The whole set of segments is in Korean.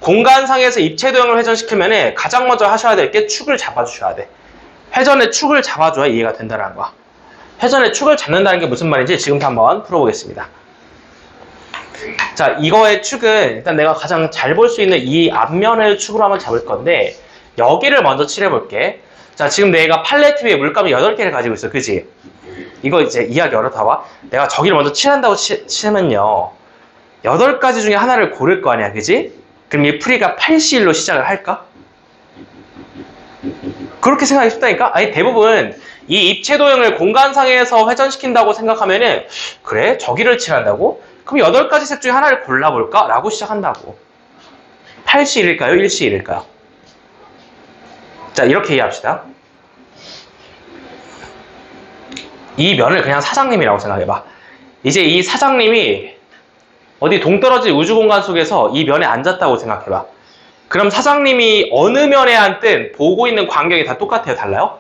공간상에서 입체도형을 회전시키면 가장 먼저 하셔야 될 게 축을 잡아주셔야 돼. 회전의 축을 잡아줘야 이해가 된다는 거야. 회전의 축을 잡는다는 게 무슨 말인지 지금부터 한번 풀어보겠습니다. 자, 이거의 축은 일단 내가 가장 잘 볼 수 있는 이 앞면을 축으로 한번 잡을 건데 여기를 먼저 칠해볼게. 자, 지금 내가 팔레트 위에 물감을 8개를 가지고 있어. 그지? 이거 이제 이해하기 어렵다 봐. 내가 저기를 먼저 칠한다고 치면요 8가지 중에 하나를 고를 거 아니야. 그지? 그럼 이 풀이가 8C1로 시작을 할까? 그렇게 생각이 쉽다니까? 아니, 대부분 이 입체도형을 공간상에서 회전시킨다고 생각하면은 그래? 저기를 칠한다고? 그럼 8가지 색 중에 하나를 골라볼까? 라고 시작한다고. 8C1일까요? 1C1일까요? 자, 이렇게 이해합시다. 이 면을 그냥 사장님이라고 생각해봐. 이제 이 사장님이 어디 동떨어진 우주공간 속에서 이 면에 앉았다고 생각해봐. 그럼 사장님이 어느 면에 앉든 보고 있는 광경이 다 똑같아요? 달라요?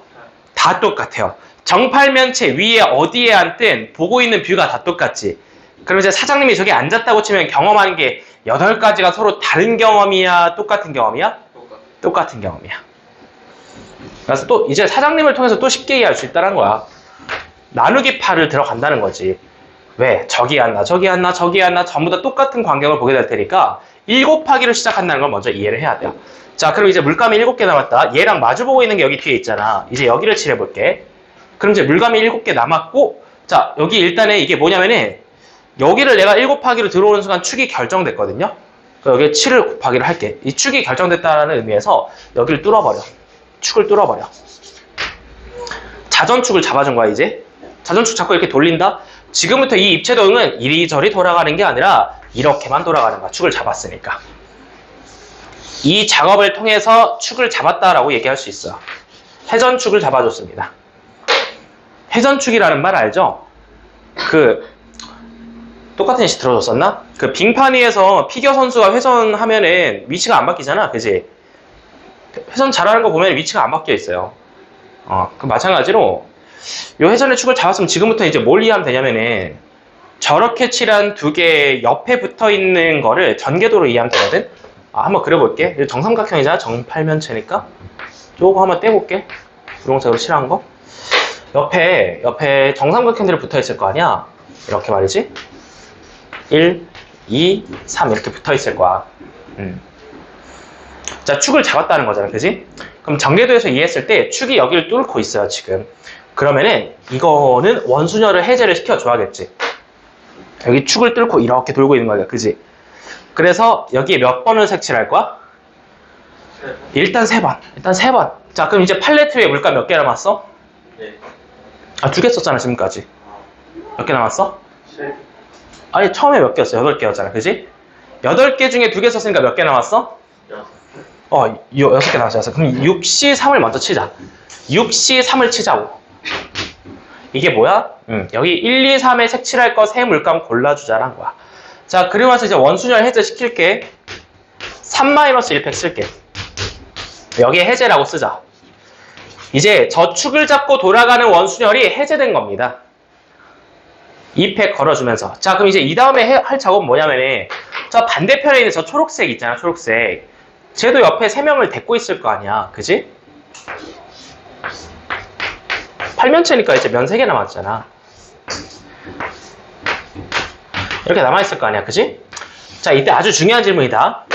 다 똑같아요. 정팔면체 위에 어디에 앉든 보고 있는 뷰가 다 똑같지. 그럼 이제 사장님이 저기 앉았다고 치면 경험하는 게 8가지가 서로 다른 경험이야? 똑같은 경험이야? 똑같은 경험이야. 그래서 또 이제 사장님을 통해서 또 쉽게 이해할 수 있다는 거야. 나누기 파를 들어간다는 거지. 왜? 저기 앉나 저기 앉나 저기 앉나 전부 다 똑같은 광경을 보게 될 테니까 7 곱하기로 시작한다는 걸 먼저 이해를 해야 돼요. 자, 그럼 이제 물감이 7개 남았다. 얘랑 마주보고 있는 게 여기 뒤에 있잖아. 이제 여기를 칠해볼게. 그럼 이제 물감이 7개 남았고, 자, 여기 일단은 이게 뭐냐면은 여기를 내가 7 곱하기로 들어오는 순간 축이 결정됐거든요. 그럼 여기 7을 곱하기를 할게. 이 축이 결정됐다는 의미에서 여기를 뚫어버려. 축을 뚫어버려. 자전축을 잡아준 거야, 이제. 자전축 잡고 이렇게 돌린다? 지금부터 이 입체도형은 이리저리 돌아가는 게 아니라 이렇게만 돌아가는 거야. 축을 잡았으니까. 이 작업을 통해서 축을 잡았다라고 얘기할 수 있어. 회전축을 잡아줬습니다. 회전축이라는 말 알죠? 똑같은 예시 들어줬었나? 빙판 위에서 피겨 선수가 회전하면은 위치가 안 바뀌잖아. 그지? 회전 잘하는 거 보면 위치가 안 바뀌어 있어요. 마찬가지로 이 회전의 축을 잡았으면 지금부터 이제 뭘 이해하면 되냐면은 저렇게 칠한 2개 옆에 붙어 있는 거를 전궤도로 이해하면 되거든? 한번 그려볼게. 정삼각형이잖아. 정팔면체니까. 요거 한번 떼볼게. 분홍색으로 칠한 거. 옆에 정삼각형들이 붙어 있을 거 아니야? 이렇게 말이지. 1, 2, 3 이렇게 붙어 있을 거야. 자, 축을 잡았다는 거잖아. 그지? 그럼 전궤도에서 이해했을 때 축이 여기를 뚫고 있어요, 지금. 그러면은 이거는 원순열을 해제를 시켜줘야겠지. 여기 축을 뚫고 이렇게 돌고 있는 거야. 그지? 그래서 여기에 몇 번을 색칠할 거야? 일단 3번. 일단 3번. 자, 그럼 이제 팔레트 위에 물감 몇 개 남았어? 네. 2개 썼잖아, 지금까지. 몇 개 남았어? 아니, 처음에 몇 개였어? 8개였잖아. 그지? 8개 중에 2개 썼으니까 몇 개 남았어? 6개 남았어. 그럼 6C3을 먼저 치자. 6C3을 치자고. 이게 뭐야? 여기 1, 2, 3에 색칠할 거 세 물감 골라주자라는 거야. 자, 그러면서 이제 원순열 해제 시킬게. 3-1팩 쓸게. 여기에 해제라고 쓰자. 이제 저 축을 잡고 돌아가는 원순열이 해제된 겁니다. 2팩 걸어주면서. 자, 그럼 이제 이 다음에 할 작업은 뭐냐면은 저 반대편에 있는 저 초록색 있잖아, 초록색. 쟤도 옆에 3명을 데리고 있을 거 아니야. 그지? 팔면체니까 이제 면 3개 남았잖아. 이렇게 남아있을 거 아니야. 그지? 자, 이때 아주 중요한 질문이다.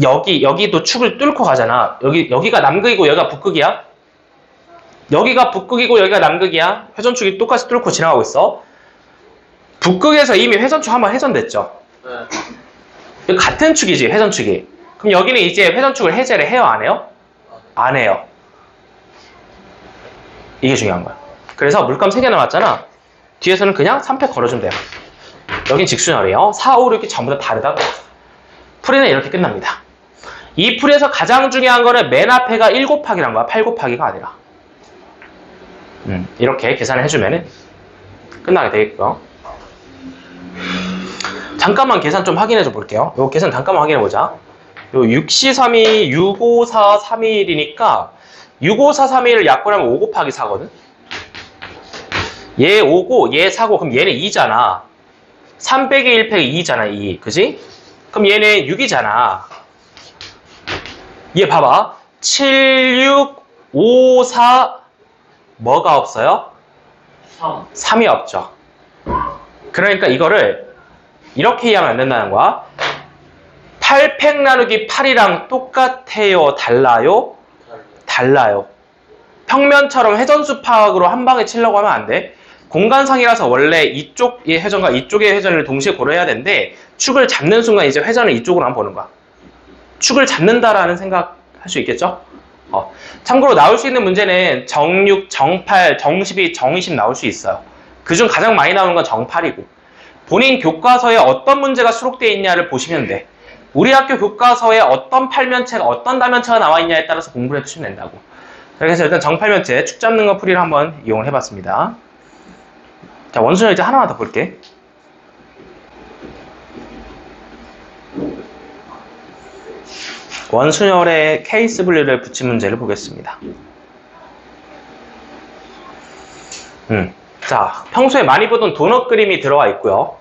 여기도 축을 뚫고 가잖아. 여기가 남극이고 여기가 북극이야. 여기가 북극이고 여기가 남극이야. 회전축이 똑같이 뚫고 지나가고 있어. 북극에서 이미 회전축 한번 회전됐죠. 네. 같은 축이지, 회전축이. 그럼 여기는 이제 회전축을 해제를 해요, 안 해요? 안 해요. 이게 중요한 거야. 그래서 물감 3개 남았잖아. 뒤에서는 그냥 3팩 걸어주면 돼요. 여긴 직순열이에요. 4, 5, 6이 전부 다 다르다고. 풀이는 이렇게 끝납니다. 이 풀에서 가장 중요한 거는 맨 앞에가 1 곱하기란 거야. 8 곱하기가 아니라. 이렇게 계산을 해주면 끝나게 되겠고요. 잠깐만 계산 좀 확인해 줘 볼게요. 요 계산 잠깐만 확인해 보자. 요 6C3이 65431이니까 65431을 약분하면 5 곱하기 4거든. 얘 5고 얘 4고 그럼 얘는 2잖아. 3 빼기 1 빼기 2잖아. 2. 그지? 그럼 얘네 6이잖아. 얘 봐봐. 7, 6, 5, 4 뭐가 없어요? 3. 3이 없죠. 그러니까 이거를 이렇게 이해하면 안 된다는 거야. 8팩 나누기 8이랑 똑같아요? 달라요? 달라요. 평면처럼 회전수 파악으로 한 방에 치려고 하면 안 돼. 공간상이라서 원래 이쪽의 회전과 이쪽의 회전을 동시에 고려해야 되는데 축을 잡는 순간 이제 회전을 이쪽으로 한번 보는 거야. 축을 잡는다라는 생각 할 수 있겠죠? 참고로 나올 수 있는 문제는 정6, 정8, 정12, 정20 나올 수 있어요. 그중 가장 많이 나오는 건 정8이고 본인 교과서에 어떤 문제가 수록되어 있냐를 보시면 돼. 우리 학교 교과서에 어떤 팔면체가 어떤 다면체가 나와 있냐에 따라서 공부를 해주시면 된다고. 그래서 일단 정팔면체 축 잡는 거 풀이를 한번 이용을 해봤습니다. 자, 원순열 이제 하나만 더 볼게. 원순열의 케이스 분류를 붙인 문제를 보겠습니다. 자, 평소에 많이 보던 도넛 그림이 들어와 있고요.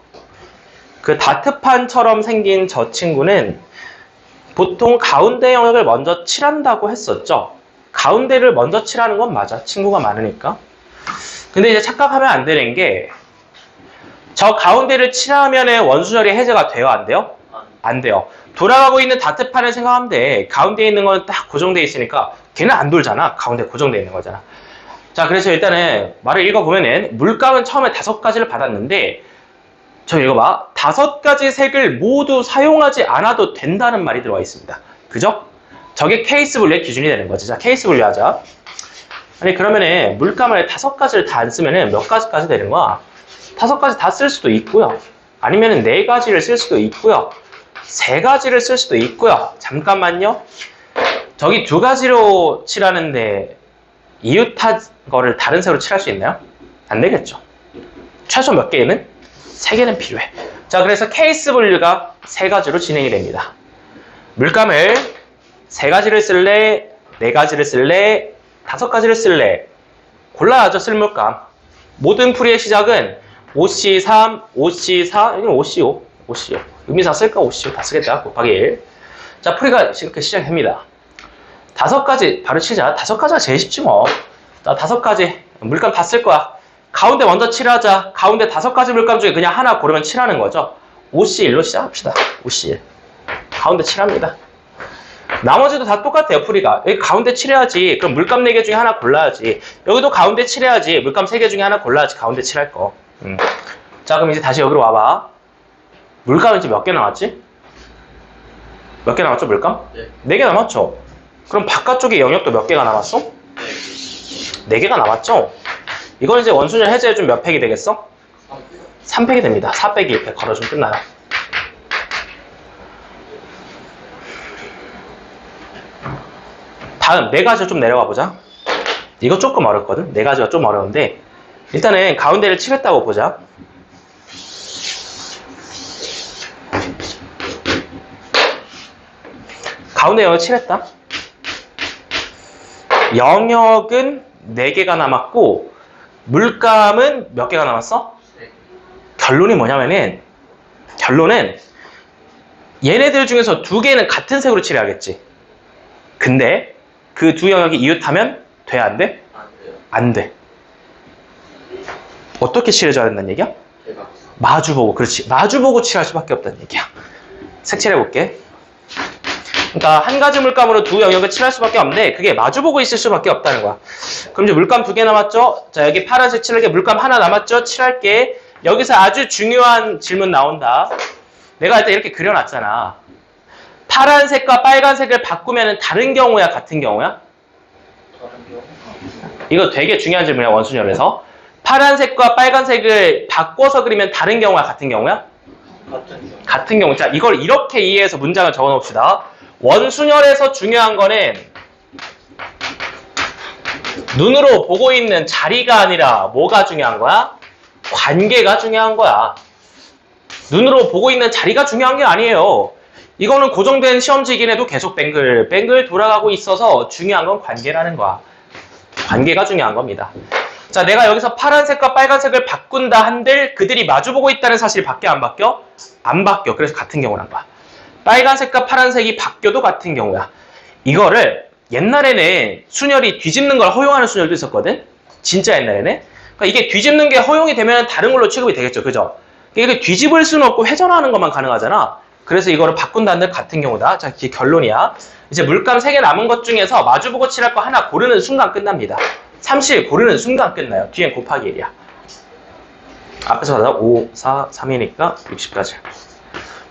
그 다트판처럼 생긴 저 친구는 보통 가운데 영역을 먼저 칠한다고 했었죠. 가운데를 먼저 칠하는 건 맞아. 친구가 많으니까. 근데 이제 착각하면 안 되는 게 저 가운데를 칠하면 원순열이 해제가 돼요? 안 돼요? 안 돼요. 돌아가고 있는 다트판을 생각하면 돼. 가운데에 있는 건 딱 고정되어 있으니까 걔는 안 돌잖아. 가운데 고정되어 있는 거잖아. 자, 그래서 일단은 말을 읽어보면은 물감은 처음에 5가지를 받았는데 저 읽어봐. 5가지 색을 모두 사용하지 않아도 된다는 말이 들어와 있습니다. 그죠? 저게 케이스 분류의 기준이 되는 거지. 자, 케이스 분류하자. 아니, 그러면은 물감을 5가지를 다 안 쓰면은 몇 가지까지 되는 거야? 5가지 다 쓸 수도 있고요. 아니면은 4가지를 쓸 수도 있고요. 3가지를 쓸 수도 있고요. 잠깐만요. 저기 2가지로 칠하는데 이웃한 거를 다른 색으로 칠할 수 있나요? 안 되겠죠. 최소 몇 개는? 3개는 필요해. 자, 그래서 케이스 분류가 3가지로 진행이 됩니다. 물감을 3가지를 쓸래? 4가지를 쓸래? 5가지를 쓸래? 골라야죠, 쓸 물감. 모든 풀이의 시작은 OC3, OC4, 여기는 OC5, OC5. 의미사 쓸까? OC5 다 쓰겠다. 곱하기 1. 자, 풀이가 이렇게 시작됩니다. 5가지, 바로 치자. 5가지가 제일 쉽지 뭐. 자, 5가지. 물감 다 쓸 거야. 가운데 먼저 칠하자. 가운데 5가지 물감 중에 그냥 하나 고르면 칠하는 거죠. OC1로 시작합시다. OC1. 가운데 칠합니다. 나머지도 다 똑같아요, 풀이가. 여기 가운데 칠해야지. 그럼 물감 4개 중에 하나 골라야지. 여기도 가운데 칠해야지. 물감 3개 중에 하나 골라야지. 가운데 칠할 거. 자, 그럼 이제 다시 여기로 와봐. 물감 이제 몇 개 남았지? 몇 개 남았죠, 물감? 네. 4개 남았죠? 그럼 바깥쪽에 영역도 몇 개가 남았어? 4개가 남았죠? 이건 이제 원순열 해제해주면 몇 팩이 되겠어? 3팩이 됩니다. 4 빼기 1팩 걸어주면 끝나요. 다음 4가지로 좀 내려가 보자. 이거 조금 어렵거든? 4가지가 좀 어려운데 일단은 가운데를 칠했다고 보자. 가운데 영역 칠했다. 영역은 4개가 남았고 물감은 몇 개가 남았어? 결론이 뭐냐면은 결론은 얘네들 중에서 2개는 같은 색으로 칠해야겠지. 근데 그 2 영역이 이웃하면 돼? 안 돼? 안 돼. 어떻게 칠해줘야 된다는 얘기야? 마주보고. 그렇지. 마주보고 칠할 수밖에 없다는 얘기야. 색칠해볼게. 그러니까 한 가지 물감으로 2 영역을 칠할 수밖에 없는데 그게 마주보고 있을 수밖에 없다는 거야. 그럼 이제 물감 2개 남았죠? 자, 여기 파란색 칠할게. 물감 하나 남았죠? 칠할게. 여기서 아주 중요한 질문 나온다. 내가 일단 이렇게 그려놨잖아. 파란색과 빨간색을 바꾸면 다른 경우야, 같은 경우야? 이거 되게 중요한 질문이야, 원순열에서. 파란색과 빨간색을 바꿔서 그리면 다른 경우야, 같은 경우야? 같은 경우. 자, 이걸 이렇게 이해해서 문장을 적어 놓읍시다. 원순열에서 중요한 거는 눈으로 보고 있는 자리가 아니라 뭐가 중요한 거야? 관계가 중요한 거야. 눈으로 보고 있는 자리가 중요한 게 아니에요. 이거는 고정된 시험지긴 해도 계속 뱅글뱅글 돌아가고 있어서 중요한 건 관계라는 거야. 관계가 중요한 겁니다. 자, 내가 여기서 파란색과 빨간색을 바꾼다 한들 그들이 마주보고 있다는 사실이 바뀌어, 안 바뀌어? 안 바뀌어. 그래서 같은 경우란 거야. 빨간색과 파란색이 바뀌어도 같은 경우야. 이거를 옛날에는 순열이 뒤집는 걸 허용하는 순열도 있었거든. 진짜 옛날에는. 그러니까 이게 뒤집는 게 허용이 되면 다른 걸로 취급이 되겠죠. 그죠? 이게 뒤집을 수는 없고 회전하는 것만 가능하잖아. 그래서 이거를 바꾼다는 같은 경우다. 자, 이게 결론이야. 이제 물감 3개 남은 것 중에서 마주보고 칠할 거 하나 고르는 순간 끝납니다. 30 고르는 순간 끝나요. 뒤엔 곱하기 1이야. 앞에서 가다 5, 4, 3이니까 60까지.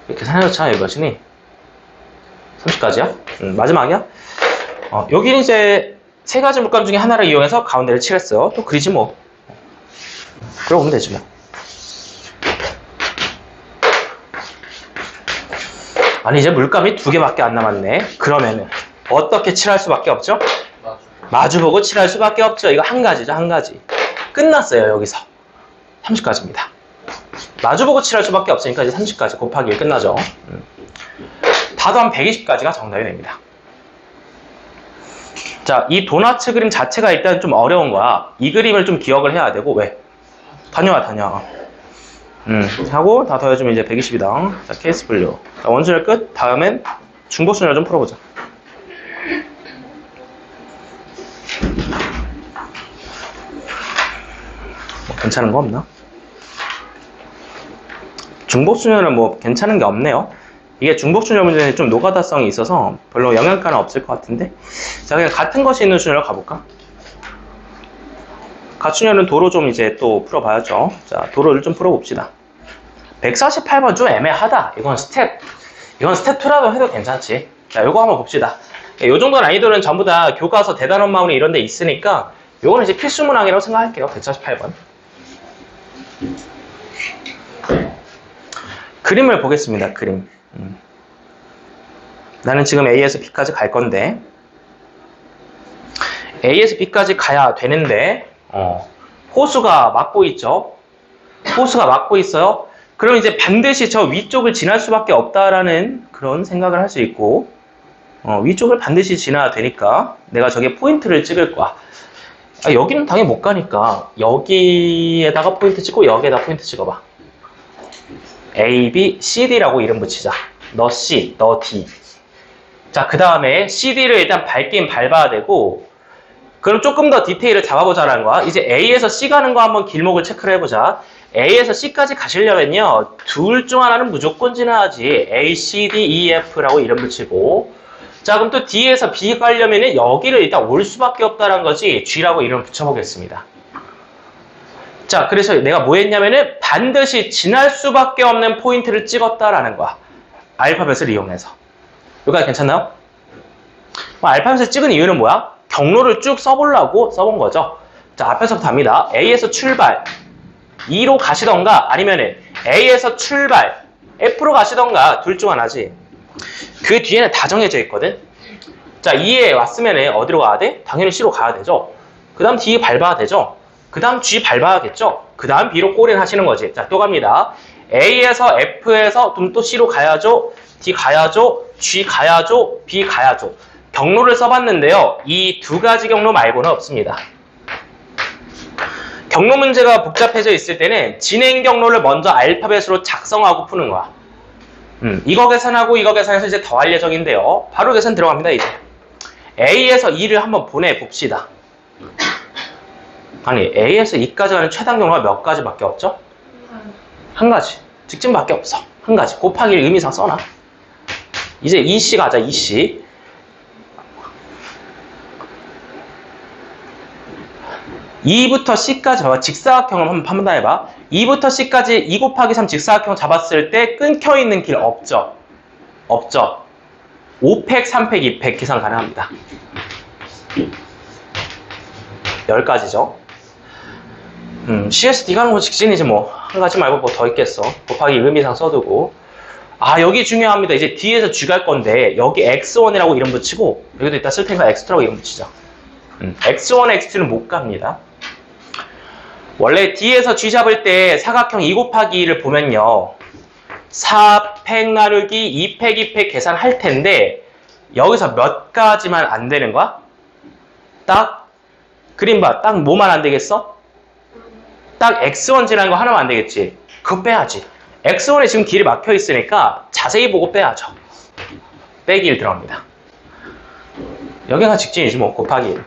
이렇게 계산해놓자. 몇이니? 30까지야? 마지막이야? 여기는 이제 3가지 물감 중에 하나를 이용해서 가운데를 칠했어. 또 그리지 뭐. 그러고 오면 되지 뭐. 아니 이제 물감이 2개밖에 안 남았네. 그러면은 어떻게 칠할 수밖에 없죠? 마주보고 칠할 수밖에 없죠. 이거 한 가지죠. 한 가지. 끝났어요. 여기서 30까지입니다. 마주보고 칠할 수밖에 없으니까 이제 30까지 곱하기 1 끝나죠. 다 더하면 120까지가 정답이 됩니다. 자, 이 도넛 그림 자체가 일단 좀 어려운 거야. 이 그림을 좀 기억을 해야 되고. 왜? 다녀와. 하고 다 더해주면 이제 120이다. 자, 케이스 분류. 자, 원순열 끝. 다음엔 중복순열 좀 풀어보자. 뭐 괜찮은 거 없나? 중복순열은 뭐 괜찮은 게 없네요. 이게 중복순열 문제는 좀 노가다성이 있어서 별로 영향가는 없을 것 같은데. 자, 그냥 같은 것이 있는 순열로 가볼까? 가춘열은 도로 좀 이제 또 풀어봐야죠. 자, 도로를 좀 풀어봅시다. 148번 좀 애매하다. 이건 스텝 2라도 해도 괜찮지. 자, 요거 한번 봅시다. 요 정도 난이도는 전부 다 교과서 대단원 마운이 이런 데 있으니까 요거는 이제 필수 문항이라고 생각할게요. 148번. 그림을 보겠습니다. 그림. 나는 지금 A에서 B까지 갈 건데 A에서 B까지 가야 되는데 호수가 막고 있죠. 호수가 막고 있어요. 그럼 이제 반드시 저 위쪽을 지날 수밖에 없다라는 그런 생각을 할 수 있고 위쪽을 반드시 지나야 되니까 내가 저게 포인트를 찍을 거야. 여기는 당연히 못 가니까 여기에다가 포인트 찍고 여기에다 포인트 찍어봐. A, B, C, D라고 이름 붙이자. 너 C, 너 D. 자, 그 다음에 CD를 일단 밟긴 밟아야 되고 그럼 조금 더 디테일을 잡아보자라는 거야. 이제 A에서 C 가는 거 한번 길목을 체크를 해보자. A에서 C까지 가시려면요. 둘 중 하나는 무조건 지나야지. A, C, D, E, F라고 이름 붙이고 자, 그럼 또 D에서 B 가려면 여기를 일단 올 수밖에 없다는 거지. G라고 이름 붙여보겠습니다. 자, 그래서 내가 뭐 했냐면은 반드시 지날 수밖에 없는 포인트를 찍었다라는 거야. 알파벳을 이용해서. 여기까지 괜찮나요? 알파벳을 찍은 이유는 뭐야? 경로를 쭉 써보려고 써본 거죠. 자, 앞에서부터 합니다. A에서 출발, E로 가시던가 아니면은 A에서 출발, F로 가시던가 둘 중 하나지. 그 뒤에는 다 정해져 있거든. 자, E에 왔으면은 어디로 가야 돼? 당연히 C로 가야 되죠. 그 다음 D 밟아야 되죠. 그 다음 G 밟아야겠죠. 그 다음 B로 꼬린 하시는 거지. 자, 또 갑니다. A에서 F에서 또 C로 가야죠. D 가야죠. G 가야죠. B 가야죠. 경로를 써봤는데요. 이 2가지 경로 말고는 없습니다. 경로 문제가 복잡해져 있을 때는 진행 경로를 먼저 알파벳으로 작성하고 푸는 거야. 이거 계산하고 이거 계산해서 이제 더할 예정인데요. 바로 계산 들어갑니다. 이제 A에서 E를 한번 보내봅시다. 아니 A에서 E까지 가는 최단 경로가 몇 가지밖에 없죠? 한 가지. 직진밖에 없어. 한 가지. 곱하기 1 의미상 써놔. 이제 EC 가자. EC. E부터 C까지 봐봐. 직사각형을 한번 해봐. E부터 C까지 2 곱하기 3 직사각형 잡았을 때 끊겨있는 길 없죠? 없죠? 5팩, 3팩, 2팩 계산 가능합니다. 10가지죠. CSD 가는 거 직진이지 뭐. 한 가지 말고 뭐 더 있겠어. 곱하기 의미상 써두고. 아, 여기 중요합니다. 이제 D에서 G 갈 건데 여기 X1이라고 이름 붙이고 여기도 이따 쓸 테니까 X2라고 이름 붙이자. X1, X2는 못 갑니다. 원래 D에서 G 잡을 때 사각형 2 곱하기 2를 보면요. 4팩 나누기 2팩, 2팩 계산할 텐데 여기서 몇 가지만 안 되는 거야? 딱 그림 봐. 딱 뭐만 안 되겠어? 딱 X1G라는 거 하나만 안 되겠지. 그거 빼야지. X1에 지금 길이 막혀 있으니까 자세히 보고 빼야죠. 빼기 1 들어갑니다. 여기가 직진이지 뭐 곱하기 1.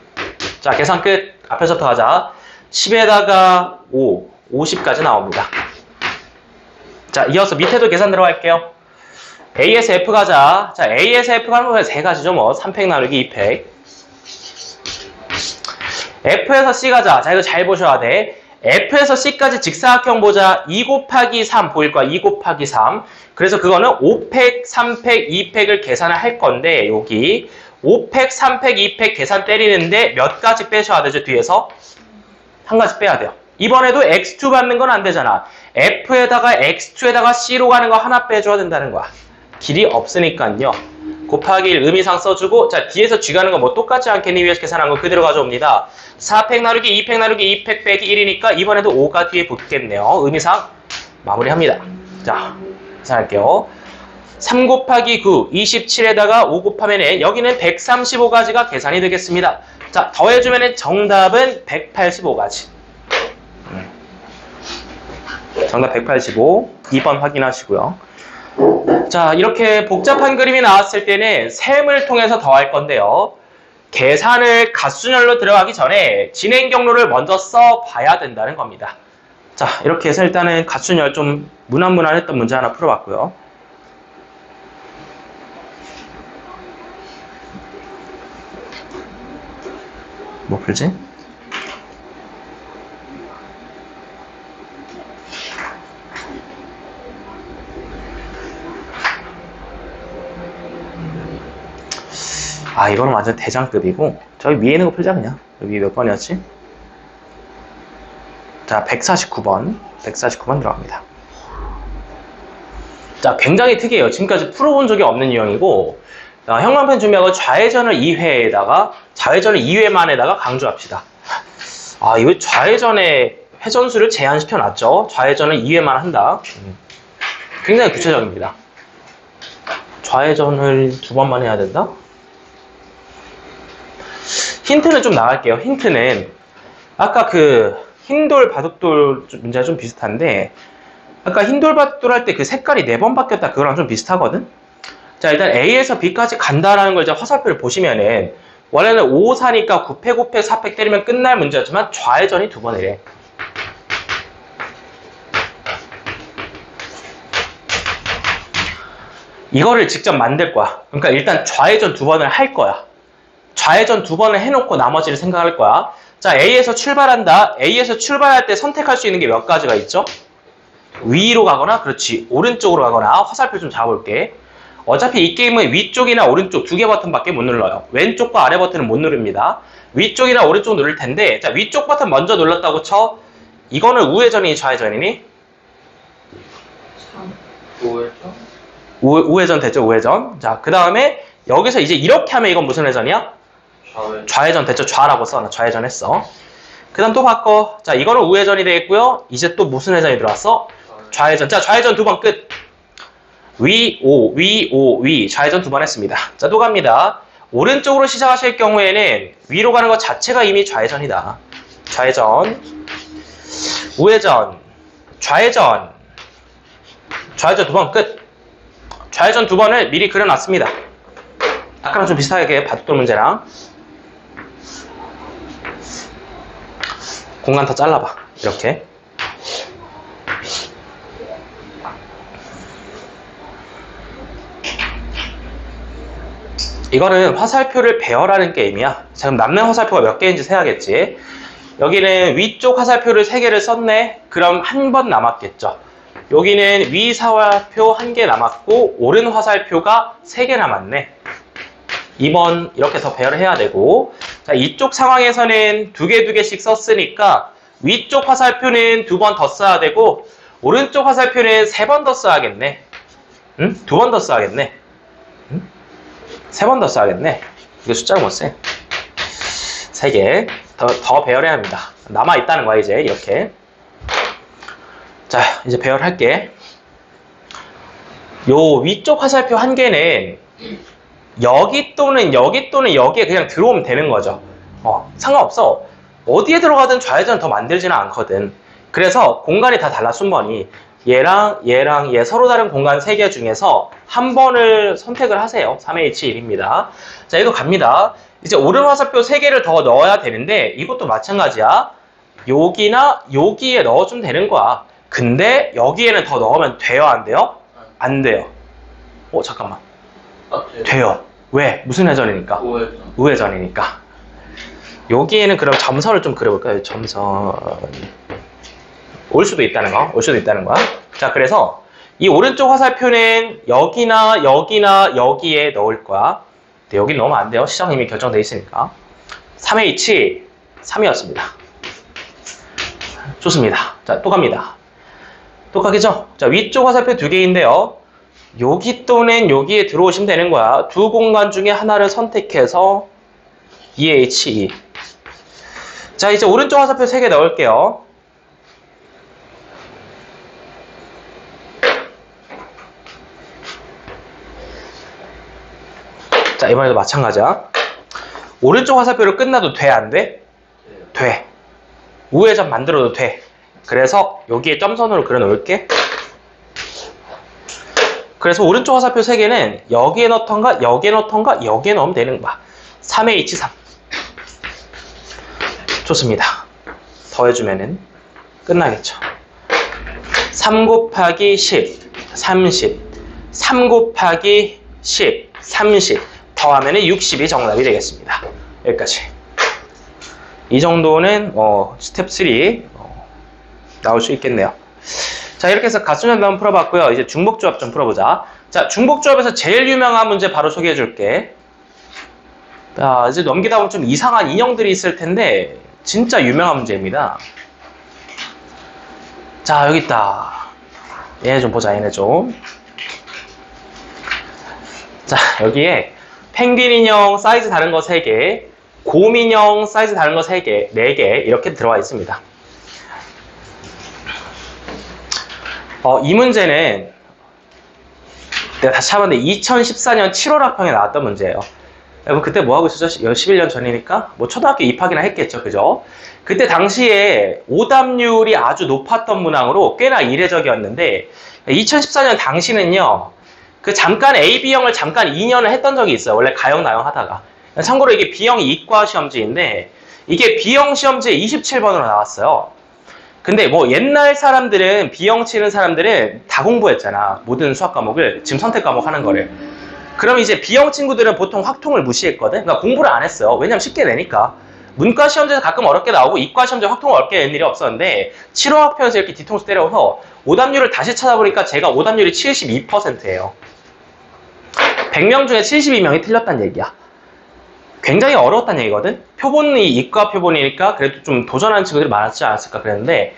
자, 계산 끝. 앞에서부터 가자. 10에다가 5, 50까지 나옵니다. 자, 이어서 밑에도 계산 들어갈게요. A에서 F 가자. 자, A에서 F 가는 거 세 가지죠 뭐. 3팩 나누기 2팩. F에서 C 가자. 자, 이거 잘 보셔야 돼. F에서 C까지 직사각형 보자. 2 곱하기 3 보일 거야. 2 곱하기 3. 그래서 그거는 5팩, 3팩, 2팩을 계산을 할 건데 여기 5팩, 3팩, 2팩 계산 때리는데 몇 가지 빼셔야 되죠? 뒤에서? 한 가지 빼야 돼요. 이번에도 X2 받는 건 안 되잖아. F에다가 X2에다가 C로 가는 거 하나 빼줘야 된다는 거야. 길이 없으니까요. 곱하기 1 의미상 써주고, 자, 뒤에서 G 가는 거 뭐 똑같지 않겠니? 위에서 계산한 거 그대로 가져옵니다. 4팩 나누기 2팩 나누기 2팩 빼기 1이니까 이번에도 5가 뒤에 붙겠네요. 의미상 마무리합니다. 자, 계산할게요. 3 곱하기 9, 27에다가 5 곱하면 여기는 135가지가 계산이 되겠습니다. 자, 더해주면 정답은 185가지. 정답 185. 2번 확인하시고요. 자, 이렇게 복잡한 그림이 나왔을 때는 셈을 통해서 더할 건데요. 계산을 갓수열로 들어가기 전에 진행 경로를 먼저 써봐야 된다는 겁니다. 자, 이렇게 해서 일단은 갓수열 좀 무난무난했던 문제 하나 풀어봤고요. 뭐 풀지? 아, 이거는 완전 대장급이고 저기 위에 있는 거 풀자 그냥. 여기 몇 번이었지? 자, 149번 149번 들어갑니다. 자, 굉장히 특이해요. 지금까지 풀어본 적이 없는 유형이고 형광펜 준비하고 좌회전을 2회에다가 좌회전을 2회만에다가 강조합시다. 아, 이거 좌회전의 회전수를 제한시켜 놨죠. 좌회전을 2회만 한다. 굉장히 구체적입니다. 좌회전을 2번만 해야 된다? 힌트는 좀 나갈게요. 힌트는 아까 그 흰돌 바둑돌 문제가 좀 비슷한데 아까 흰돌 바둑돌 할 때 그 색깔이 4번 바뀌었다 그거랑 좀 비슷하거든. 자, 일단 A에서 B까지 간다라는 걸 이제 화살표를 보시면은 원래는 5, 4니까 9팩, 5팩, 4팩 때리면 끝날 문제였지만 좌회전이 2번이래. 이거를 직접 만들 거야. 그러니까 일단 좌회전 2번을 할 거야. 좌회전 2번을 해놓고 나머지를 생각할 거야. 자, A에서 출발한다. A에서 출발할 때 선택할 수 있는 게 몇 가지가 있죠? 위로 가거나, 그렇지, 오른쪽으로 가거나. 화살표 좀 잡아볼게. 어차피 이 게임은 위쪽이나 오른쪽 2개 버튼밖에 못 눌러요. 왼쪽과 아래 버튼은 못 누릅니다. 위쪽이나 오른쪽 누를 텐데, 자, 위쪽 버튼 먼저 눌렀다고 쳐. 이거는 우회전이니 좌회전이니? 우회전 됐죠, 우회전. 자, 그 다음에 여기서 이제 이렇게 하면 이건 무슨 회전이야? 좌회전 됐죠, 좌라고 써. 나 좌회전 했어. 그 다음 또 바꿔. 자, 이거는 우회전이 되겠고요. 이제 또 무슨 회전이 들어왔어? 좌회전. 자, 좌회전 2번 끝. 위, 오, 위, 오, 위. 좌회전 2번 했습니다. 자, 또 갑니다. 오른쪽으로 시작하실 경우에는 위로 가는 것 자체가 이미 좌회전이다. 좌회전, 우회전, 좌회전, 좌회전 2번 끝. 좌회전 2번을 미리 그려놨습니다. 아까랑 좀 비슷하게 바둑돌 문제랑. 공간 더 잘라봐. 이렇게. 이거는 화살표를 배열하는 게임이야. 자, 그럼 남는 화살표가 몇 개인지 세야겠지. 여기는 위쪽 화살표를 3개를 썼네. 그럼 한 번 남았겠죠. 여기는 위 화살표 1개 남았고 오른 화살표가 3개 남았네. 2번 이렇게 더 배열을 해야 되고, 자, 이쪽 상황에서는 2개씩 썼으니까 위쪽 화살표는 2번 더 써야 되고 오른쪽 화살표는 3번 더 써야겠네. 응? 2번 더 써야겠네. 응? 3번 더 써야겠네. 이거 숫자를 못 세. 3개 더 배열해야 합니다. 남아있다는 거야 이제 이렇게. 자, 이제 배열할게. 요 위쪽 화살표 1개는 여기 또는 여기에 그냥 들어오면 되는 거죠. 상관없어. 어디에 들어가든 좌회전 더 만들지는 않거든. 그래서 공간이 다 달라, 순번이. 얘랑 얘랑 얘 서로 다른 공간 3개 중에서 한 번을 선택을 하세요. 3H1입니다. 자, 이거 갑니다. 이제 오른 화살표 3개를 더 넣어야 되는데 이것도 마찬가지야. 여기나 여기에 넣어주면 되는 거야. 근데 여기에는 더 넣으면 돼요? 안 돼요? 안 돼요. 잠깐만. 돼요. 왜? 무슨 회전이니까? 우회전이니까. 여기에는 그럼 점선을 좀 그려볼까요? 점선. 올 수도 있다는 거. 올 수도 있다는 거야. 자, 그래서 이 오른쪽 화살표는 여기나 여기나 여기에 넣을 거야. 근데 여기 넣으면 안 돼요. 시장 이미 결정돼 있으니까. 3H 3이었습니다. 좋습니다. 자, 또 갑니다. 또 가겠죠? 자, 위쪽 화살표 2개인데요. 여기 또는 여기에 들어오시면 되는 거야. 두 공간 중에 하나를 선택해서 2H2. 자, 이제 오른쪽 화살표 3개 넣을게요. 자, 이번에도 마찬가지야. 오른쪽 화살표로 끝나도 돼, 안 돼? 돼. 우회전 만들어도 돼. 그래서 여기에 점선으로 그려 놓을게. 그래서 오른쪽 화살표 3개는 여기에 넣던가 여기에 넣던가 여기에 넣으면 되는 거야. 3H3. 좋습니다. 더해주면은 끝나겠죠. 3 곱하기 10, 30. 3 곱하기 10, 30. 더하면은 60이 정답이 되겠습니다. 여기까지. 이 정도는 스텝 3 나올 수 있겠네요. 자, 이렇게 해서 가수연도 한번 풀어봤고요. 이제 중복조합 좀 풀어보자. 자, 중복조합에서 제일 유명한 문제 바로 소개해줄게. 자, 이제 넘기다 보면 좀 이상한 인형들이 있을 텐데 진짜 유명한 문제입니다. 자, 여기 있다. 얘네 좀 보자, 얘네 좀. 자, 여기에 펭귄 인형 사이즈 다른 거 3개, 곰 인형 사이즈 다른 거 3개, 4개 이렇게 들어와 있습니다. 이 문제는 내가 다시 찾아봤는데 2014년 7월 학평에 나왔던 문제예요. 여러분 그때 뭐 하고 있었죠? 11년 전이니까 뭐 초등학교 입학이나 했겠죠, 그죠? 그때 당시에 오답률이 아주 높았던 문항으로 꽤나 이례적이었는데 2014년 당시는요, 그 잠깐 A, B형을 잠깐 2년을 했던 적이 있어요. 원래 가형, 나형 하다가. 참고로 이게 B형이 이과 시험지인데 이게 B형 시험지에 27번으로 나왔어요. 근데 뭐 옛날 사람들은 B형 치는 사람들은 다 공부했잖아. 모든 수학 과목을 지금 선택 과목 하는 거를. 그럼 이제 B형 친구들은 보통 확통을 무시했거든. 그러니까 공부를 안 했어요. 왜냐면 쉽게 내니까. 문과 시험지에서 가끔 어렵게 나오고 이과 시험지에 확통을 어렵게 낸 일이 없었는데 7호 학평에서 이렇게 뒤통수 때려서 오답률을 다시 찾아보니까 제가 오답률이 72%예요. 100명 중에 72명이 틀렸다는 얘기야. 굉장히 어려웠다는 얘기거든. 표본이 이과 표본이니까 그래도 좀 도전하는 친구들이 많았지 않았을까 그랬는데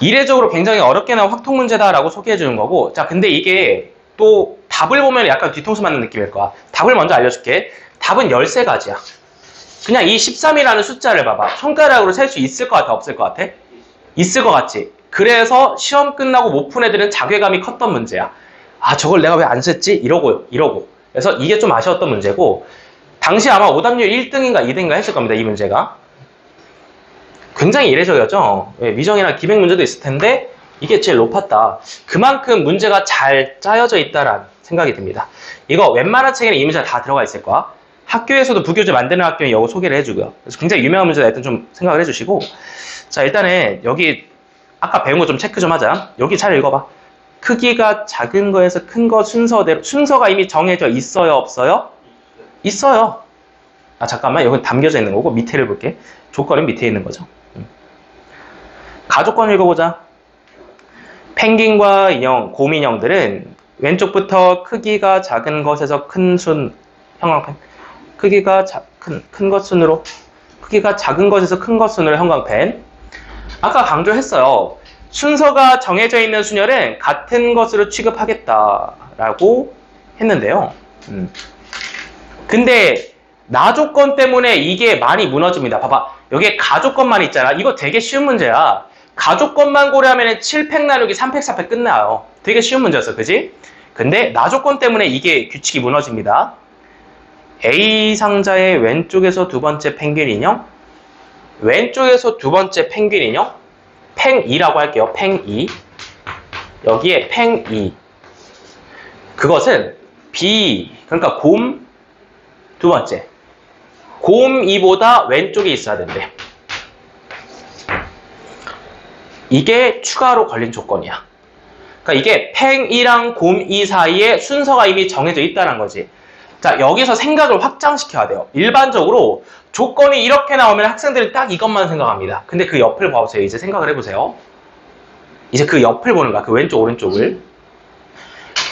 이례적으로 굉장히 어렵게 나온 확통 문제다라고 소개해 주는 거고. 자, 근데 이게 또 답을 보면 약간 뒤통수 맞는 느낌일 거야. 답을 먼저 알려줄게. 답은 13가지야. 그냥 이 13이라는 숫자를 봐봐. 손가락으로 셀 수 있을 것 같아, 없을 것 같아? 있을 것 같지? 그래서 시험 끝나고 못 푼 애들은 자괴감이 컸던 문제야. 아, 저걸 내가 왜 안 썼지? 이러고. 그래서 이게 좀 아쉬웠던 문제고, 당시 아마 오답률 1등인가 2등인가 했을 겁니다, 이 문제가. 굉장히 이례적이었죠. 미정이나 기백 문제도 있을 텐데 이게 제일 높았다. 그만큼 문제가 잘 짜여져 있다라는 생각이 듭니다. 이거 웬만한 책에는 이 문제가 다 들어가 있을 거야. 학교에서도 부교재 만드는 학교는 이거 소개를 해주고요. 그래서 굉장히 유명한 문제다 일단 좀 생각을 해주시고. 자, 일단은 여기 아까 배운 거 좀 체크 좀 하자. 여기 잘 읽어봐. 크기가 작은 거에서 큰 거 순서대로. 순서가 이미 정해져 있어요, 없어요? 있어요. 아, 잠깐만, 여기 담겨져 있는 거고 밑에를 볼게. 조건은 밑에 있는 거죠. 가족권 읽어보자. 펭귄과 인형, 곰 인형들은 왼쪽부터 크기가 작은 것에서 큰 순, 형광펜. 크기가 큰 것 순으로, 크기가 작은 것에서 큰 것 순으로 형광펜. 아까 강조했어요. 순서가 정해져 있는 순열은 같은 것으로 취급하겠다라고 했는데요. 근데 나조건 때문에 이게 많이 무너집니다. 봐봐. 여기에 가조건만 있잖아. 이거 되게 쉬운 문제야. 가조건만 고려하면 7팩 나누기 3팩, 4팩 끝나요. 되게 쉬운 문제였어. 그지? 근데 나조건 때문에 이게 규칙이 무너집니다. A 상자의 왼쪽에서 두 번째 펭귄 인형, 왼쪽에서 두 번째 펭귄 인형, 팽2라고 할게요. 팽2. 여기에 팽 2. 그것은 B, 그러니까 곰 두 번째. 곰 2보다 왼쪽에 있어야 된대. 이게 추가로 걸린 조건이야. 그러니까 이게 팽 2랑 곰 2 사이에 순서가 이미 정해져 있다는 거지. 자, 여기서 생각을 확장시켜야 돼요. 일반적으로 조건이 이렇게 나오면 학생들은 딱 이것만 생각합니다. 근데 그 옆을 봐보세요. 이제 생각을 해보세요. 이제 그 옆을 보는 거야. 그 왼쪽, 오른쪽을.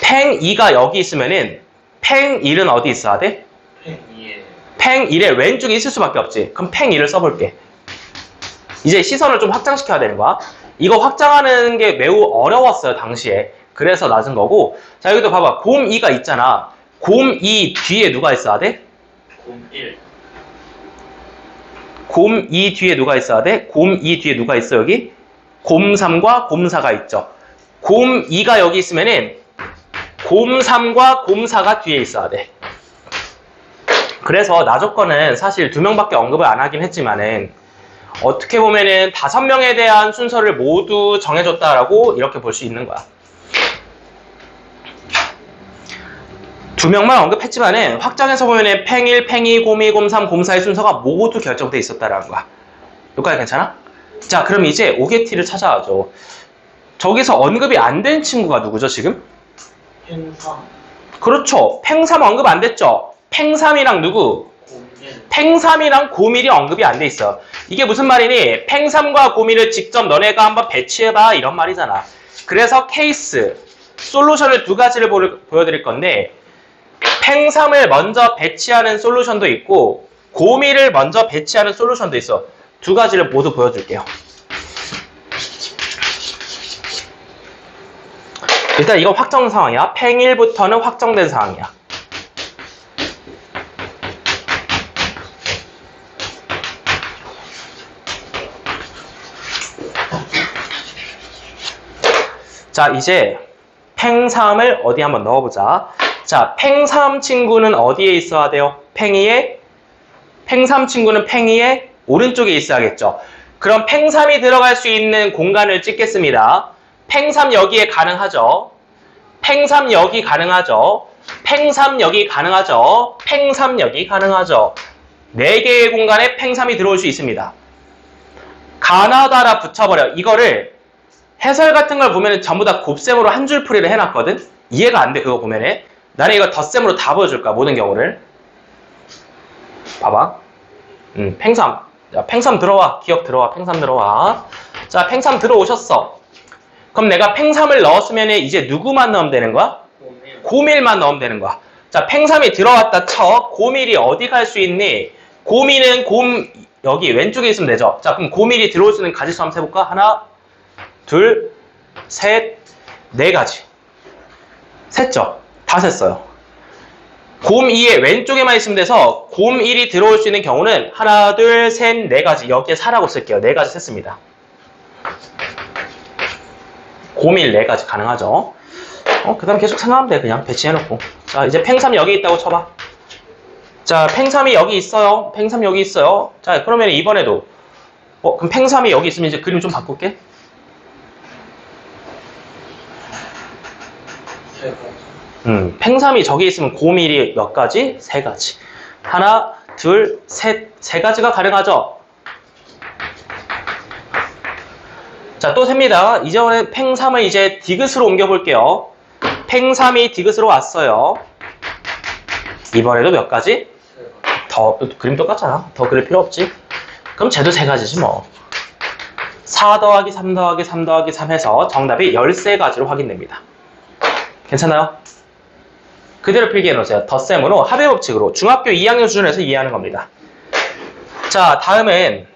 팽 2가 여기 있으면은 팽 1은 어디 있어야 돼? 팽 2에 팽 1의 왼쪽에 있을 수밖에 없지. 그럼 팽 2를 써볼게. 이제 시선을 좀 확장시켜야 되는 거야. 이거 확장하는 게 매우 어려웠어요, 당시에. 그래서 낮은 거고. 자, 여기도 봐봐. 곰 2가 있잖아. 곰 2 뒤에 누가 있어야 돼? 곰 1. 곰 2 뒤에 누가 있어야 돼? 곰 2 뒤에 누가 있어, 여기? 곰 3과 곰 4가 있죠. 곰 2가 여기 있으면은 곰 3과 곰 4가 뒤에 있어야 돼. 그래서 나조건은 사실 2명밖에 언급을 안 하긴 했지만은 어떻게 보면은 5명에 대한 순서를 모두 정해줬다라고 이렇게 볼 수 있는 거야. 2명만 언급했지만은 확장해서 보면은 팽 1, 팽 2, 곰 2, 곰 3, 곰 4의 순서가 모두 결정돼 있었다라는 거야. 여기까지 괜찮아? 자, 그럼 이제 오게티를 찾아가죠. 저기서 언급이 안 된 친구가 누구죠, 지금? 팽 3. 그렇죠. 팽 3 언급 안 됐죠? 팽 3이랑 누구? 곰 1. 팽 3이랑 곰 1이 언급이 안 돼 있어. 이게 무슨 말이니? 팽 3과 곰 1을 직접 너네가 한번 배치해봐 이런 말이잖아. 그래서 케이스, 솔루션을 2가지를 보여드릴 건데 팽 3을 먼저 배치하는 솔루션도 있고 곰 1을 먼저 배치하는 솔루션도 있어. 2가지를 모두 보여줄게요. 일단 이건 확정 상황이야. 팽 1부터는 확정된 상황이야. 자, 이제 팽 3을 어디 한번 넣어보자. 자, 팽 3 친구는 어디에 있어야 돼요? 팽 2에? 팽 3 친구는 팽 2에 오른쪽에 있어야겠죠. 그럼 팽 3이 들어갈 수 있는 공간을 찍겠습니다. 팽 3 여기에 가능하죠. 팽 3 여기 가능하죠. 팽 3 여기 가능하죠. 팽 3 여기 가능하죠. 4개의 공간에 팽 3이 들어올 수 있습니다. 가나다라 붙여버려. 이거를 해설 같은 걸 보면 전부 다 곱셈으로 한 줄 풀이를 해놨거든? 이해가 안 돼, 그거 보면은. 나는 이거 덧셈으로 다 보여줄 거야, 모든 경우를. 봐봐. 팽 3. 자, 팽 3 들어와. 기억 들어와. 팽 3 들어와. 자, 팽 3 들어오셨어. 그럼 내가 팽 3을 넣었으면 이제 누구만 넣으면 되는 거야? 곰 1만 넣으면 되는 거야. 자, 팽 3이 들어왔다 쳐. 곰 1이 어디 갈 수 있니? 곰 2는 여기 왼쪽에 있으면 되죠. 자, 그럼 곰 1이 들어올 수 있는 가지수 한번 세볼까? 하나, 둘, 셋, 4가지. 셌죠? 다 셌어요. 곰 2의 왼쪽에만 있으면 돼서 곰 1이 들어올 수 있는 경우는 하나, 둘, 셋, 4가지. 여기에 4라고 쓸게요. 4가지 셌습니다. 곰 1, 4가지 가능하죠. 그 다음에 계속 생각하면 돼. 그냥 배치해놓고. 자, 이제 팽 3이 여기 있다고 쳐봐. 자, 팽 3이 여기 있어요. 팽 3 여기 있어요. 자, 그러면 이번에도 그럼 팽 3이 여기 있으면 이제 그림 좀 바꿀게. 팽 3이 저기 있으면 곰 1이 몇 가지? 3가지. 하나, 둘, 셋, 3가지가 가능하죠? 자, 또 셉니다. 이전에 팽 3을 이제 디귿으로 옮겨볼게요. 팽 3이 디귿으로 왔어요. 이번에도 몇 가지? 그림 똑같잖아. 더 그릴 필요 없지. 그럼 쟤도 3가지지 뭐. 4 더하기 3 더하기 3 더하기 3 해서 정답이 13가지로 확인됩니다. 괜찮아요? 그대로 필기해놓으세요. 덧셈으로 합의 법칙으로 중학교 2학년 수준에서 이해하는 겁니다. 자, 다음은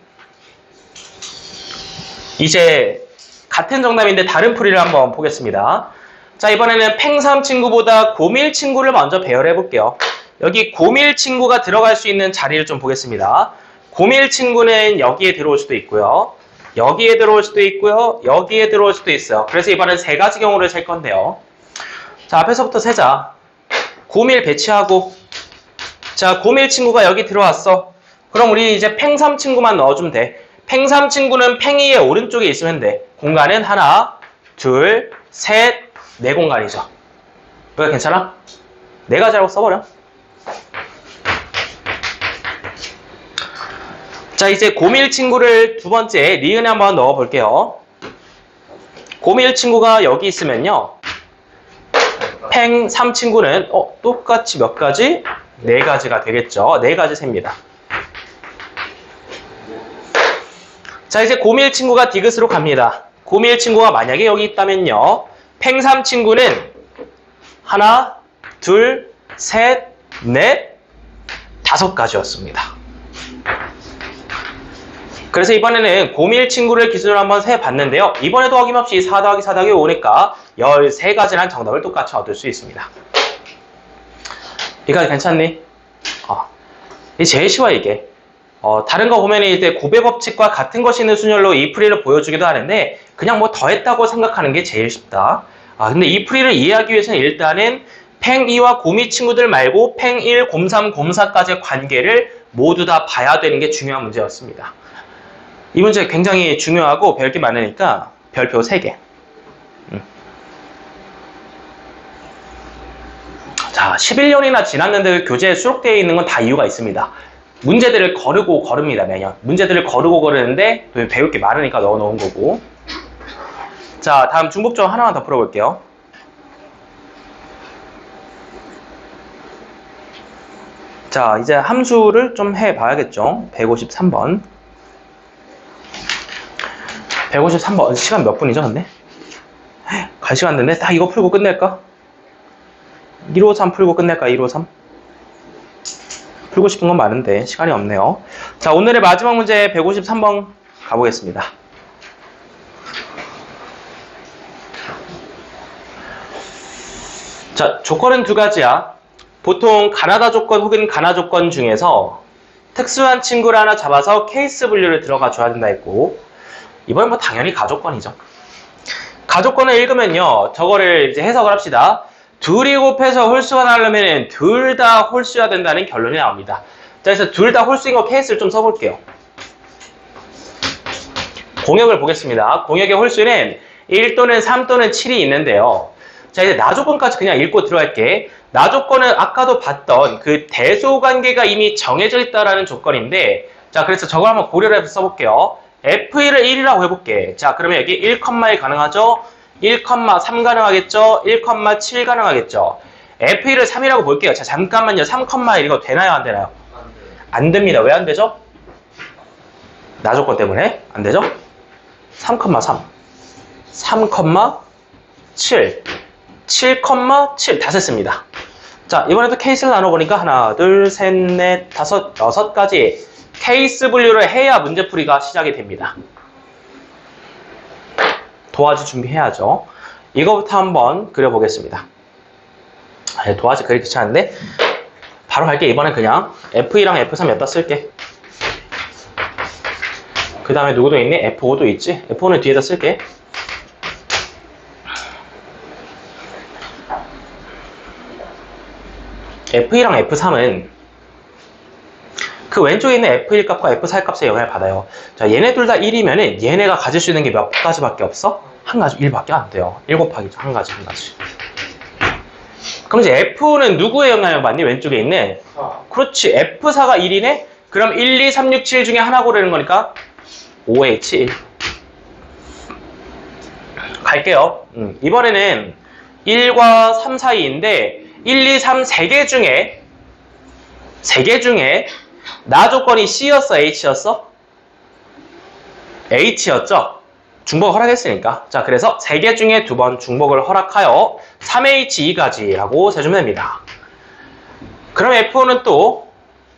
이제 같은 정답인데 다른 풀이를 한번 보겠습니다. 자, 이번에는 팽 3 친구보다 곰 1 친구를 먼저 배열해 볼게요. 여기 곰 1 친구가 들어갈 수 있는 자리를 좀 보겠습니다. 곰 1 친구는 여기에 들어올 수도 있고요. 여기에 들어올 수도 있고요. 여기에 들어올 수도 있어요. 그래서 이번엔 3가지 경우를 셀 건데요. 자, 앞에서부터 세자. 곰 1 배치하고. 자, 곰 1 친구가 여기 들어왔어. 그럼 우리 이제 팽 3 친구만 넣어주면 돼. 팽 3 친구는 팽 2의 오른쪽에 있으면 돼. 공간은 하나, 둘, 셋, 네 공간이죠. 여기가 괜찮아? 네 가지라고 써버려. 자, 이제 고1 친구를 두 번째 니은에 한번 넣어볼게요. 고1 친구가 여기 있으면요. 팽 3 친구는 똑같이 몇 가지? 네 가지가 되겠죠. 네 가지 셉니다. 자, 이제 고1 친구가 디귿으로 갑니다. 고1 친구가 만약에 여기 있다면요. 팽 3 친구는 하나, 둘, 셋, 넷, 다섯 가지였습니다. 그래서 이번에는 고1 친구를 기준으로 한번 세봤는데요. 이번에도 어김없이 4 더하기 4 더하기 5니까 13가지라는 정답을 똑같이 얻을 수 있습니다. 이거 괜찮니? 이게 제일 쉬워, 이게. 다른 거 보면 이제 곱의 법칙과 같은 것이 있는 순열로 이 풀이를 보여주기도 하는데 그냥 뭐 더했다고 생각하는 게 제일 쉽다. 근데 이 풀이를 이해하기 위해서는 일단은 팽 2와 고2 친구들 말고 팽 1, 곰 3, 곰 4까지의 관계를 모두 다 봐야 되는 게 중요한 문제였습니다. 이 문제 굉장히 중요하고 배울 게 많으니까 별표 3개. 자, 11년이나 지났는데 교재에 수록되어 있는 건 다 이유가 있습니다. 문제들을 거릅니다, 매년. 문제들을 거르는데 배울 게 많으니까 넣어놓은 거고. 자, 다음 중복점 하나만 더 풀어볼게요. 자, 이제 함수를 좀 해봐야겠죠. 153번. 153번. 시간 몇 분이죠, 근데? 갈 시간 됐네. 딱 이거 풀고 끝낼까? 153 풀고 끝낼까? 153? 풀고 싶은 건 많은데 시간이 없네요. 자, 오늘의 마지막 문제 153번 가보겠습니다. 자, 조건은 두 가지야. 보통 가나다 조건 혹은 가나 조건 중에서 특수한 친구를 하나 잡아서 케이스 분류를 들어가 줘야 된다 했고, 이번엔 뭐 당연히 가조건이죠. 가조건을 읽으면요, 저거를 이제 해석을 합시다. 둘이 곱해서 홀수가 나려면 둘 다 홀수여야 된다는 결론이 나옵니다. 자, 그래서 둘 다 홀수인 거 케이스를 좀 써볼게요. 공역을 보겠습니다. 공역의 홀수는 1 또는 3 또는 7이 있는데요. 자, 이제 나 조건까지 그냥 읽고 들어갈게. 나 조건은 아까도 봤던 그 대소 관계가 이미 정해져 있다라는 조건인데, 자, 그래서 저걸 한번 고려를 해서 써볼게요. F1을 1이라고 해볼게. 자, 그러면 여기 1,1 가능하죠? 1,3 가능하겠죠? 1,7 가능하겠죠? F1을 3이라고 볼게요. 자, 잠깐만요. 3,1 이거 되나요? 안 되나요? 안 됩니다. 왜 안 되죠? 나 조건 때문에 안 되죠? 3,3 3,7 7,7 다 셌습니다. 자, 이번에도 케이스를 나눠보니까 하나, 둘, 셋, 넷, 다섯, 6가지 케이스 분류를 해야 문제풀이가 시작이 됩니다. 도화지 준비해야죠. 이거부터 한번 그려보겠습니다. 도화지 그리 귀찮은데 바로 갈게. 이번엔 그냥 F2랑 F3 여기다 쓸게. 그 다음에 누구도 있니? F5도 있지? F5는 뒤에다 쓸게. F2랑 F3은 그 왼쪽에 있는 F1 값과 F4 값에 영향을 받아요. 자, 얘네 둘 다 1이면은 얘네가 가질 수 있는 게 몇 가지밖에 없어? 한 가지, 1밖에 안 돼요. 1 곱하기죠. 한 가지. 그럼 이제 F는 누구의 영향을 받니? 왼쪽에 있는. 그렇지. F4가 1이네? 그럼 1, 2, 3, 6, 7 중에 하나 고르는 거니까 5H1. 갈게요. 이번에는 1과 3 사이인데 1, 2, 3 3개 중에 나 조건이 C였어? H였어? H였죠? 중복 허락했으니까. 자, 그래서 3개 중에 2번 중복을 허락하여 3H2가지라고 세주면 됩니다. 그럼 F5는 또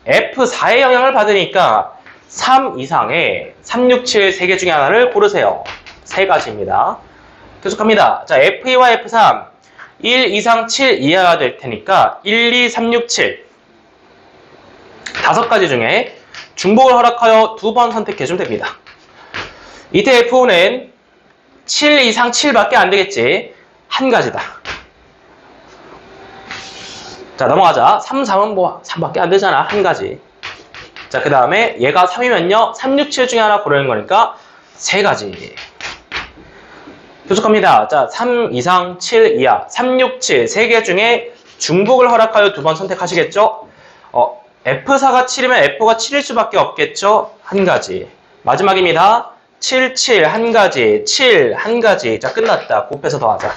F4의 영향을 받으니까 3 이상의 3, 6, 7 3개 중에 하나를 고르세요. 3가지입니다. 계속합니다. 자, F2와 F3 1 이상 7 이하가 될 테니까 1, 2, 3, 6, 7 5가지 중에 중복을 허락하여 2번 선택해주면 됩니다. 이때 F5는 7 이상 7밖에 안 되겠지. 한 가지다. 자, 넘어가자. 3, 3은 뭐 3밖에 안 되잖아. 한 가지. 자, 그 다음에 얘가 3이면요. 3, 6, 7 중에 하나 고르는 거니까 3가지. 계속합니다. 자, 3 이상 7 이하 3, 6, 7 3개 중에 중복을 허락하여 두 번 선택하시겠죠? F4가 7이면 F가 7일 수밖에 없겠죠? 한 가지. 마지막입니다. 7, 7 한 가지, 7 한 가지. 자, 끝났다. 곱해서 더하자.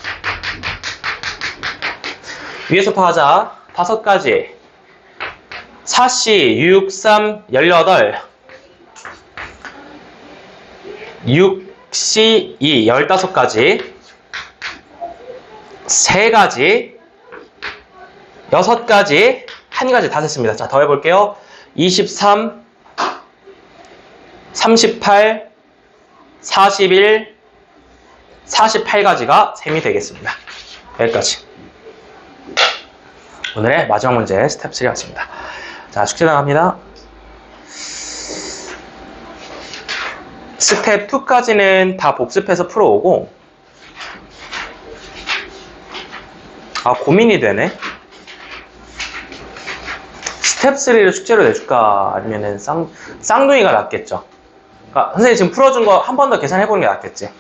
위에서 더하자. 5가지. 4C, 6, 3, 18. 6C, 2, 15가지. 3가지. 6가지. 한 가지 다 됐습니다. 자, 더 해볼게요. 23, 38, 41, 48가지가 셈이 되겠습니다. 여기까지. 오늘의 마지막 문제 스텝 3였습니다. 자, 숙제 나갑니다. 스텝 2까지는 다 복습해서 풀어오고, 고민이 되네. 스텝 3를 숙제로 내줄까? 아니면은 쌍둥이가 낫겠죠? 그러니까 선생님 지금 풀어준 거 한 번 더 계산해보는 게 낫겠지?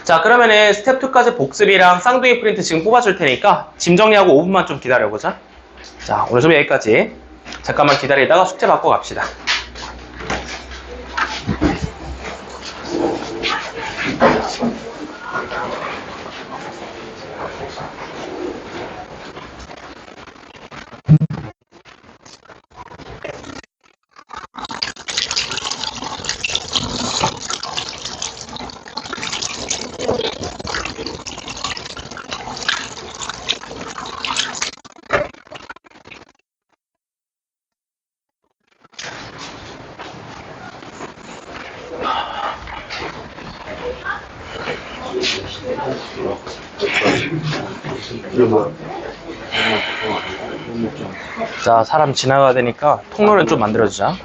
자, 그러면은 스텝 2까지 복습이랑 쌍둥이 프린트 지금 뽑아줄 테니까 짐 정리하고 5분만 좀 기다려보자. 자, 오늘 수업 여기까지. 잠깐만 기다리다가 숙제 받고 갑시다. 자, 사람 지나가야 되니까 통로를 좀 만들어주자.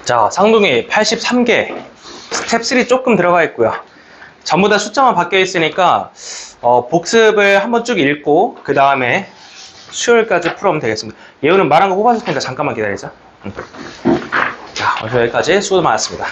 자, 쌍둥이 83개. 스텝 3 조금 들어가 있고요. 전부 다 숫자만 바뀌어 있으니까 복습을 한번 쭉 읽고 그 다음에 수요일까지 풀어보면 되겠습니다. 예우는 말한 거 뽑아줄 테니까 잠깐만 기다리자. 자, 오늘 여기까지 수고 많았습니다.